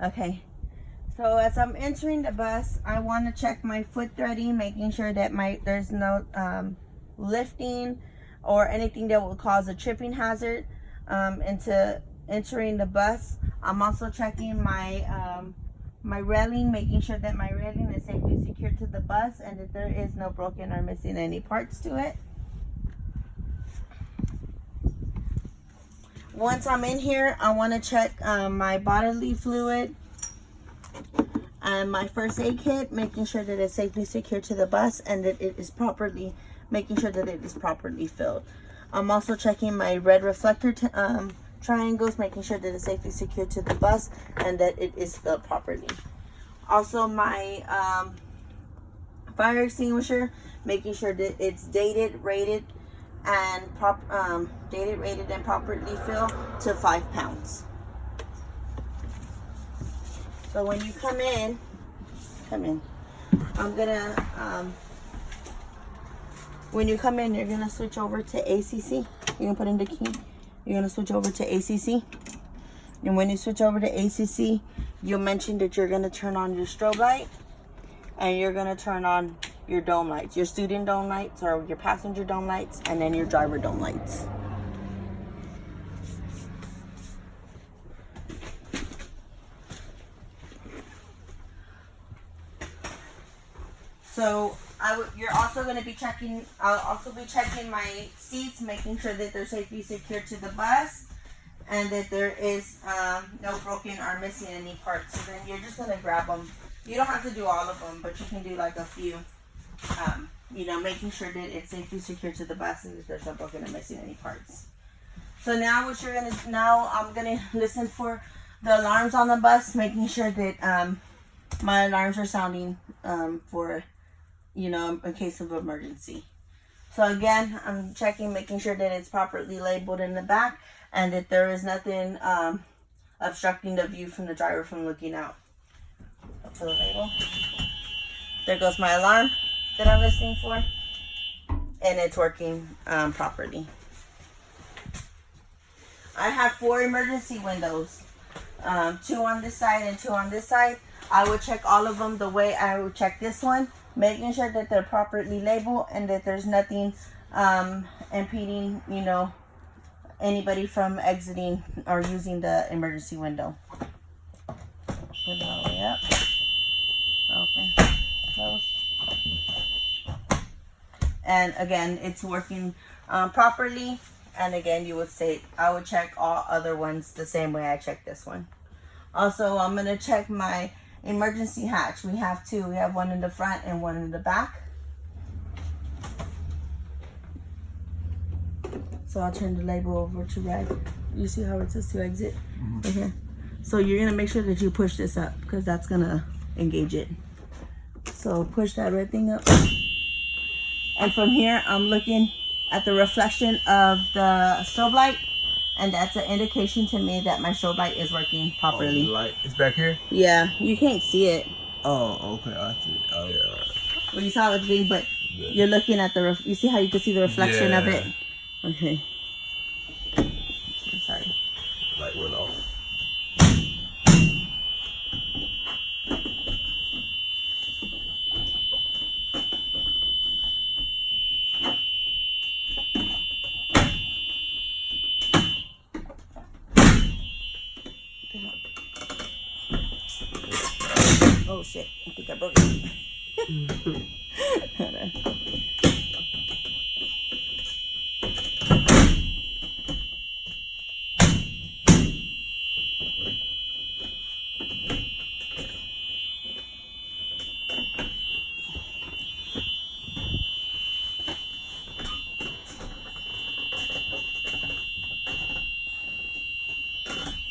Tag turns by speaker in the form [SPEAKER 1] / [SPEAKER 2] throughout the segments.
[SPEAKER 1] Okay. So as I'm entering the bus, I want to check my foot threading, making sure that there's no lifting or anything that will cause a tripping hazard into entering the bus. I'm also checking my my railing, making sure that my railing is safely secured to the bus and that there is no broken or missing any parts to it. Once I'm in here, I want to check my bodily fluid and my first aid kit, making sure that it's safely secured to the bus and that it is properly, making sure that it is properly filled. I'm also checking my red reflector triangles, making sure that it's safely secured to the bus and that it is filled properly. Also my fire extinguisher, making sure that it's dated, rated, and dated, rated, and properly filled to 5 pounds. So when you come in, I'm gonna when you come in, you're gonna switch over to ACC. You're gonna put in the key. You're gonna switch over to ACC, and when you switch over to ACC, you'll mention that you're gonna turn on your strobe light, and you're gonna turn on your dome lights, your student dome lights or your passenger dome lights, and then your driver dome lights. So you're also going to be checking, I'll also be checking my seats, making sure that they're safely secured to the bus and that there is no broken or missing any parts. So then you're just going to grab them. You don't have to do all of them, but you can do like a few, you know, making sure that it's safely secured to the bus and that there's no broken or missing any parts. So now what you're going to, now I'm going to listen for the alarms on the bus, making sure that my alarms are sounding for, you know, in case of emergency. So again, I'm checking, making sure that it's properly labeled in the back and that there is nothing obstructing the view from the driver from looking out. Up to the label. There goes my alarm that I'm listening for, and it's working properly. I have 4 emergency windows, 2 on this side and 2 on this side. I would check all of them the way I would check this one, making sure that they're properly labeled and that there's nothing impeding, you know, anybody from exiting or using the emergency window. Put it all the way up. Open. Close. And again, it's working properly. And again, you would say, I would check all other ones the same way I check this one. Also, I'm going to check my emergency hatch. We have 2. We have one in the front and one in the back. So I'll turn the label over to red. You see how it says to exit? Right here. So you're going to make sure that you push this up because that's going to engage it. So push that red thing up. And from here, I'm looking at the reflection of the strobe light. And that's an indication to me that my strobe light is working properly.
[SPEAKER 2] Oh, the light is back here?
[SPEAKER 1] Yeah, you can't see it.
[SPEAKER 2] Oh, okay, I see. Oh, yeah.
[SPEAKER 1] Well, you saw the thing, but you're looking at the, you see how you can see the reflection of it? Okay. I'm sorry.
[SPEAKER 2] Light went off.
[SPEAKER 1] Oh shit, I think I broke it. Hold on.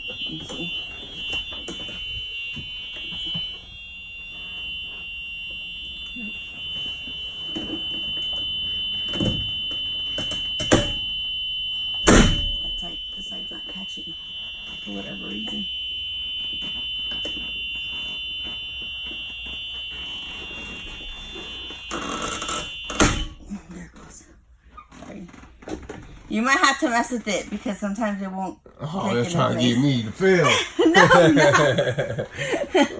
[SPEAKER 1] Let me see. The side's not catching for whatever reason. There it goes. Sorry. You might have to mess with it because sometimes it won't
[SPEAKER 2] Oh, they're trying to get me to fail.
[SPEAKER 1] No.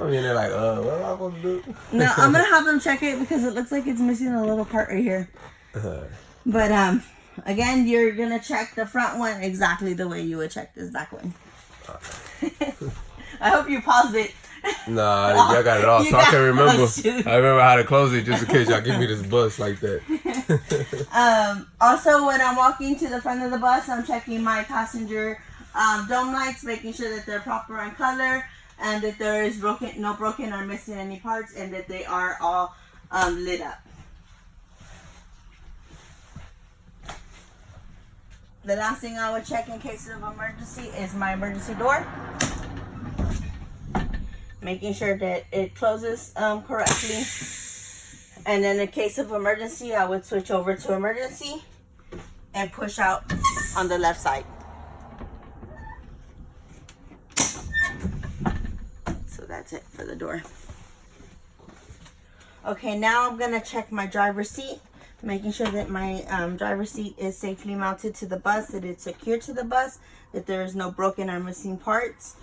[SPEAKER 2] I mean, they're like, what am I supposed to do?
[SPEAKER 1] No, I'm gonna have them check it because it looks like it's missing a little part right here. But again, you're gonna check the front one exactly the way you would check this back one. I hope you paused it.
[SPEAKER 2] Nah, y'all got it all, so I can't remember. I remember how to close it just in case y'all give me this bus like that.
[SPEAKER 1] Also, when I'm walking to the front of the bus, I'm checking my passenger dome lights, making sure that they're proper on color and that there is no broken or missing any parts, and that they are all lit up. The last thing I would check in case of emergency is my emergency door. Making sure that it closes correctly. And then in case of emergency, I would switch over to emergency and push out on the left side. So that's it for the door. Okay, now I'm gonna check my driver's seat, making sure that my driver's seat is safely mounted to the bus, that it's secure to the bus, that there is no broken or missing parts.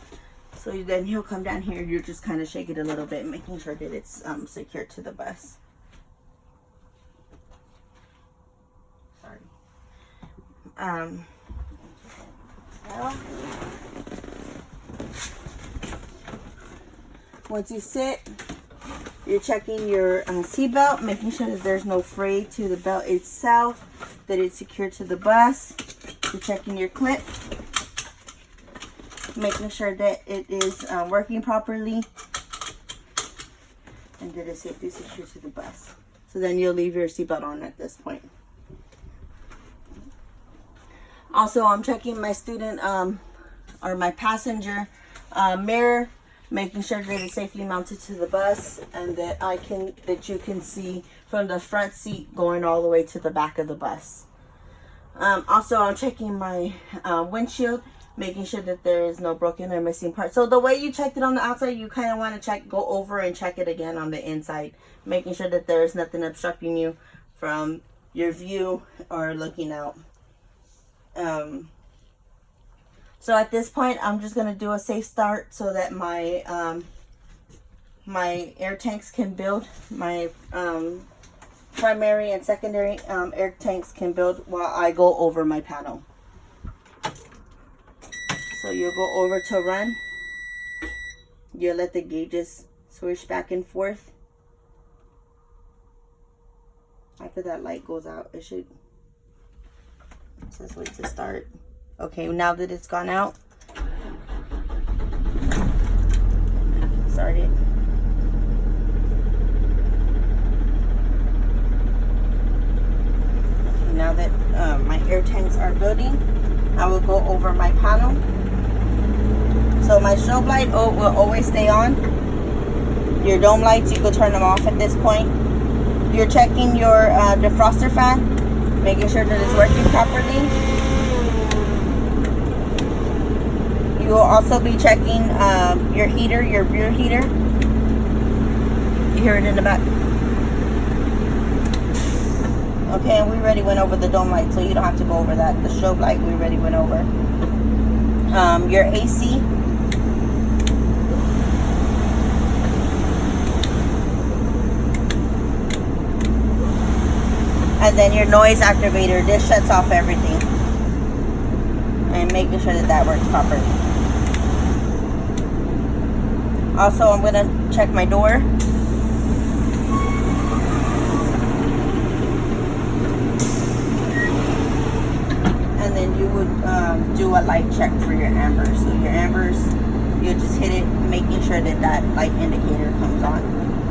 [SPEAKER 1] So then he'll come down here, you just kind of shake it a little bit, making sure that it's secure to the bus. Sorry. Well, once you sit, you're checking your seat belt, making sure that there's no fray to the belt itself, that it's secure to the bus. You're checking your clip, making sure that it is working properly and that it's safely secure to the bus. So then you'll leave your seatbelt on at this point. Also, I'm checking my student or my passenger mirror, making sure that it's safely mounted to the bus and that you can see from the front seat going all the way to the back of the bus. Also, I'm checking my windshield, making sure that there is no broken or missing parts. So the way you checked it on the outside, you kind of want to go over and check it again on the inside, making sure that there is nothing obstructing you from your view or looking out. So at this point, I'm just gonna do a safe start so that my my air tanks can build, my primary and secondary air tanks can build while I go over my panel. So you'll go over to run. You'll let the gauges switch back and forth. After that light goes out, it should. It says wait to start. Okay, now that it's gone out, start it. Okay, now that my air tanks are building, I will go over my panel. So my strobe light will always stay on. Your dome lights, you can turn them off at this point. You're checking your defroster fan, making sure that it's working properly. You will also be checking your heater, your rear heater. You hear it in the back. Okay, and we already went over the dome light, so you don't have to go over that. The strobe light we already went over. Your AC. And then your noise activator. This shuts off everything. And making sure that that works properly. Also, I'm going to check my door. And then you would do a light check for your ambers. So your ambers, you'll just hit it, making sure that that light indicator comes on.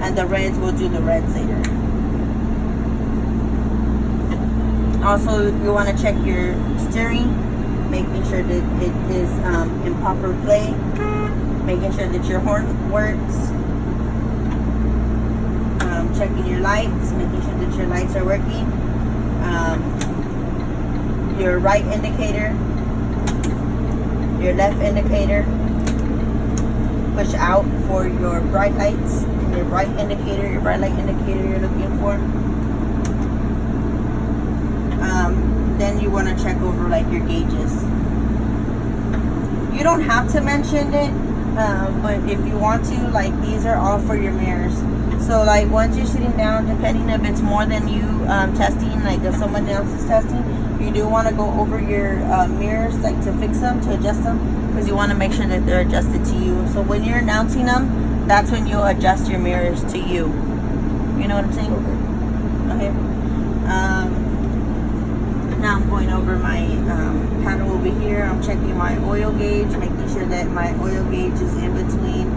[SPEAKER 1] And the reds, will do the reds later. Also, you want to check your steering, making sure that it is in proper play, making sure that your horn works, checking your lights, making sure that your lights are working, your right indicator, your left indicator, push out for your bright lights, and your bright light indicator you're looking for. Then you want to check over like your gauges. You don't have to mention it, but if you want to, like, these are all for your mirrors. So, like, once you're sitting down, depending if it's more than you testing, like if someone else is testing, you do want to go over your mirrors, like, to fix them, to adjust them, because you want to make sure that they're adjusted to you. So when you're announcing them, that's when you'll adjust your mirrors to you. You know what I'm saying? Okay. Now I'm going over my panel over here. I'm checking my oil gauge, making sure that my oil gauge is in between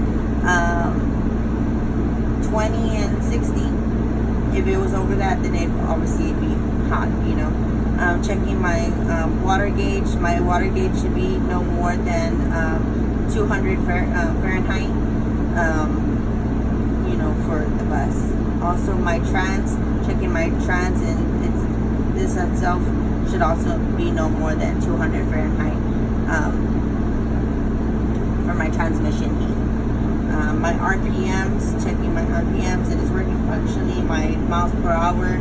[SPEAKER 1] 20 and 60. If it was over that, then it'd obviously be hot, you know. Checking my water gauge. My water gauge should be no more than 200 Fahrenheit, you know, for the bus. Also my trans, checking my trans, and this itself should also be no more than 200 Fahrenheit for my transmission heat. My RPMs, checking my RPMs, it is working functionally. My miles per hour,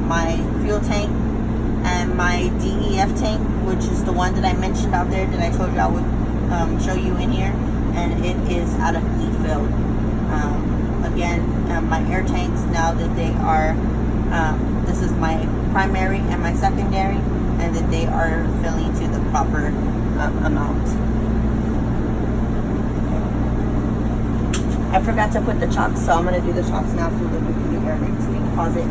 [SPEAKER 1] my fuel tank, and my DEF tank, which is the one that I mentioned out there that I told you I would show you in here, and it is out of E-filled. Again, my air tanks, now that they are, this is my primary and my secondary, and that they are filling to the proper amount. I forgot to put the chocks, so I'm going to do the chocks now so that we can do air tanks. So you can pause it.